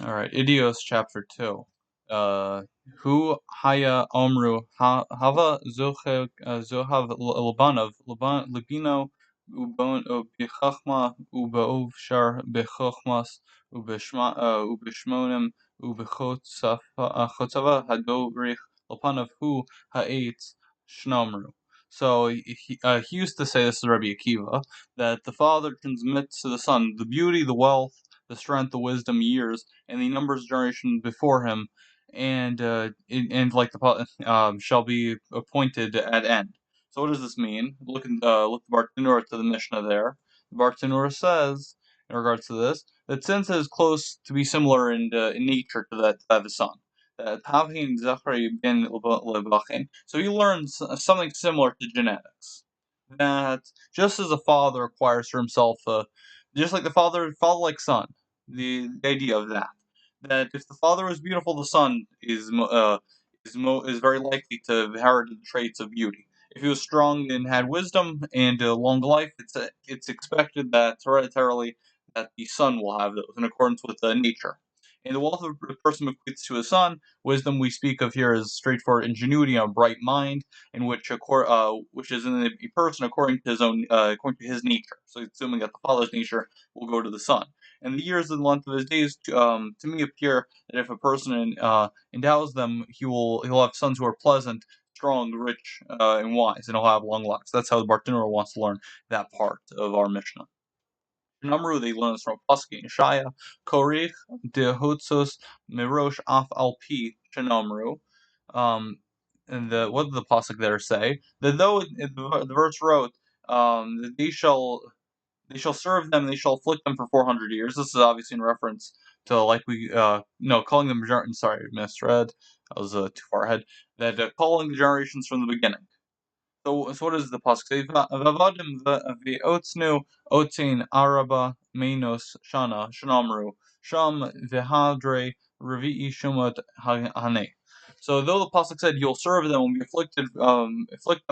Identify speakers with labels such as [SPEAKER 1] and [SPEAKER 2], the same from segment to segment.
[SPEAKER 1] All right, Idios chapter 2. Hu haya omru hava zohav libino ubon bichachma ubaov shar bichachmas ubishmonim ubichotzava hadorich lapanav hu ha'etz shnomru. So he used to say, this is Rabbi Akiva, that the father transmits to the son the beauty, the wealth, the strength, the wisdom, years, and the numbers of generations before him, and like shall be appointed at end. So what does this mean? Look the Bartanura to the Mishnah there. The Bartanura says in regards to this that since it is close to be similar in nature to that of the son. So he learns something similar to genetics. That just as a father acquires for himself, just like the father like son, the idea of that if the father is beautiful, the son is very likely to inherit the traits of beauty. If he was strong and had wisdom and a long life, it's expected that hereditarily that the son will have those in accordance with nature. And the wealth of a person bequeaths to his son, wisdom we speak of here is straightforward ingenuity and a bright mind, in which is in a person according to his nature. So assuming that the father's nature will go to the son. And the years and length of his days to me appear that if a person endows them, he'll have sons who are pleasant, strong, rich, and wise, and he'll have long lives. That's how the Bartanura wants to learn that part of our Mishnah. Namru, they learn this from Pasuk and Shaya, Korich de Hotsos Mirosh Af Alpi Shenamru. And what did the Pasuk there say? That though the verse wrote, that they shall serve them, they shall afflict them for 400 years. This is obviously in reference to, calling them, sorry, misread. I was too far ahead. That calling the generations from the beginning. So what does the pasuk say? Vavadim ve'otznu otin araba menos shana shanamru sham v'hadre revi'i shumat hane. So though the pasuk said you'll serve them and be afflict them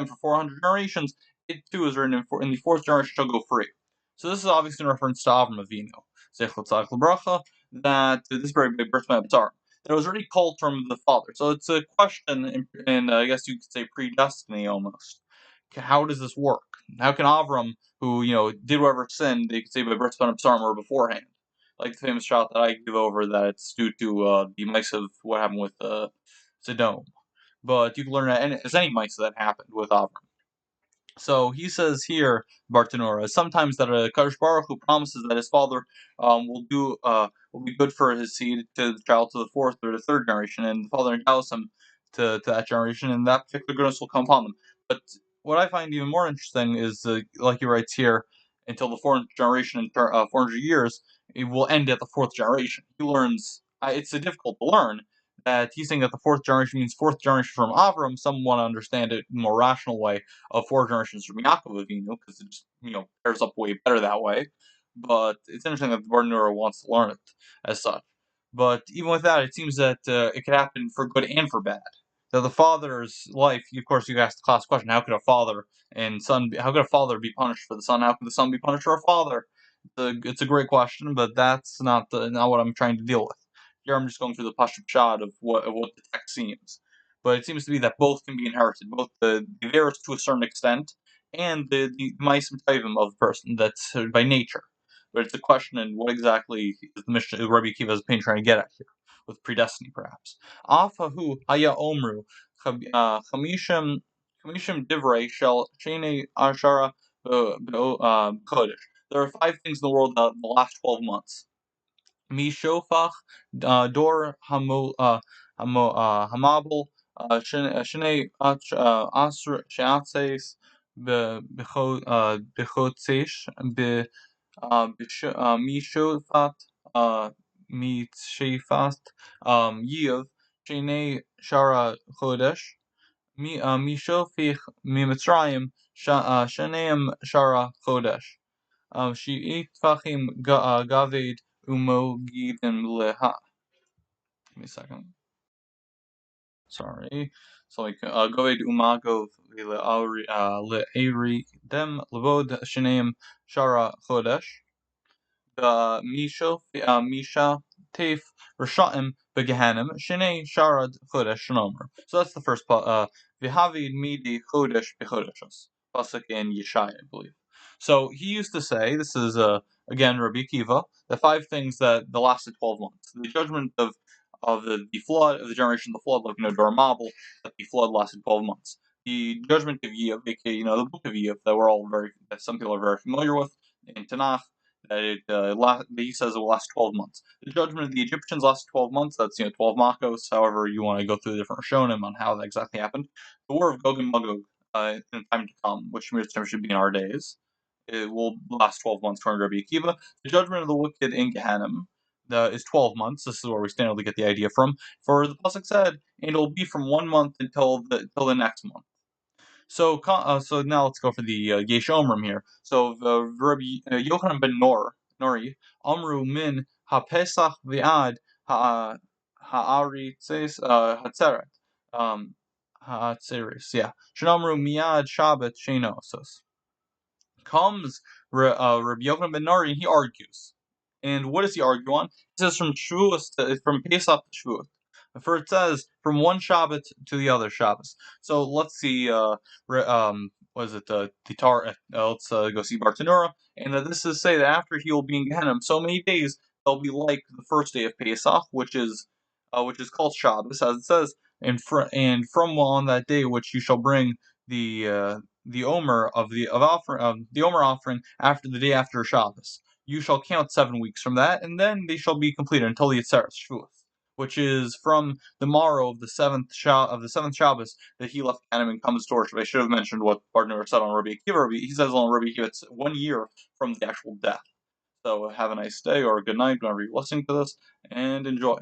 [SPEAKER 1] for 400 generations, it too is written in the fourth generation shall go free. So this is obviously in reference to Avram Avinu, Zechut Tzaddik L'Bracha, that this is very big birth by Abtar, that was already called from the father. So it's a question, and I guess you could say predestiny almost. How does this work? How can Avram, who did whatever sin, they could say by birth of Psalm or beforehand, like the famous shot that I give over that it's due to the mice of what happened with Sodom, but you can learn that as any mice that happened with Avram. So he says here, Bartanura, sometimes that a Kadosh Baruch Hu promises that his father will be good for his seed to the child to the fourth or the third generation, and the father endows him to that generation, and that particular goodness will come upon them. But what I find even more interesting is, like he writes here, until the fourth generation in 400 years, it will end at the fourth generation. He learns, it's difficult to learn, that he's saying that the fourth generation means fourth generation from Avram. Some want to understand it in a more rational way of four generations from Yaakov Avinu, because it just pairs up way better that way. But it's interesting that the Bartanura wants to learn it as such. But even with that, it seems that it could happen for good and for bad. That the father's life, of course, you asked the class question: how could a father and son? How could a father be punished for the son? How could the son be punished for a father? It's a great question, but that's not what I'm trying to deal with. Here, I'm just going through the pashut pshat of what the text seems. But it seems to be that both can be inherited, both the virus to a certain extent, and the ma'asim tovim of the person, that's by nature. But it's a question in what exactly is the Mishnah, Rabbi Akiva's pain trying to get at here, with predestiny perhaps. Afahu haya omru chamishim divrei shel shene ashara chodesh. There are 5 things in the world in the last 12 months. Mishofach dor hamabel shnei asr sheatzeis bechotzesh mishofat mitshefat yiv shnei shara chodesh mishofich mitzrayim sheneim shara chodesh she'it fachim gaved umogidim leha. Give me a second. Sorry. So goved umagov le'eri dem levod sheneim shara chodesh. Misha tef Rishatim begehanim shnei sharad chodesh shenomer. So that's the first V'havid midi chodesh bechodeshos. Pasuk in Yeshaya, I believe. So he used to say, this is again Rabbi Akiva, the 5 things that lasted 12 months. The judgment of the flood, of the generation of the flood, like Dor Mabel, that the flood lasted 12 months. The judgment of Yov, aka the book of Yov, that some people are very familiar with in Tanakh, that he says it will last 12 months. The judgment of the Egyptians lasted 12 months. That's 12 Makos. However, you want to go through the different Rishonim on how that exactly happened. The war of Gog and Magog in time to come, which should be in our days, it will last 12 months according to Rabbi Akiva. The judgment of the wicked in Gehenna is 12 months. This is where we stand able to get the idea from. For the pasuk said, and it will be from 1 month until the next month. So now let's go for the Yesh Omrim here. So Rabbi Yochanan ben Nori, Amru min haPesach v'ad ha'aritzes hatzeret ha'atzeris. Yeah, Shnamru miad Shabbat sheinosos. Comes Rabbi Yochanan ben Nori and he argues. And what does he argue on? He says from from Pesach to Shavuot. For it says from one Shabbat to the other Shabbos. So let's see. Was it the Tar? Let's go see Bartanura. And this is say that after he will be in Gehenna so many days, they'll be like the first day of Pesach, which is called Shabbos, as it says. And from on that day, which you shall bring the omer of the omer offering after the day after Shabbos. You shall count 7 weeks from that, and then they shall be completed until the Yetzeres Shavuot, which is from the morrow of the seventh Shabbos that he left Canaan and comes to worship. I should have mentioned what partner said on Rabbi Akiva. He says on Rabbi Akiva it's 1 year from the actual death. So have a nice day or a good night whenever you're listening to this, and enjoy.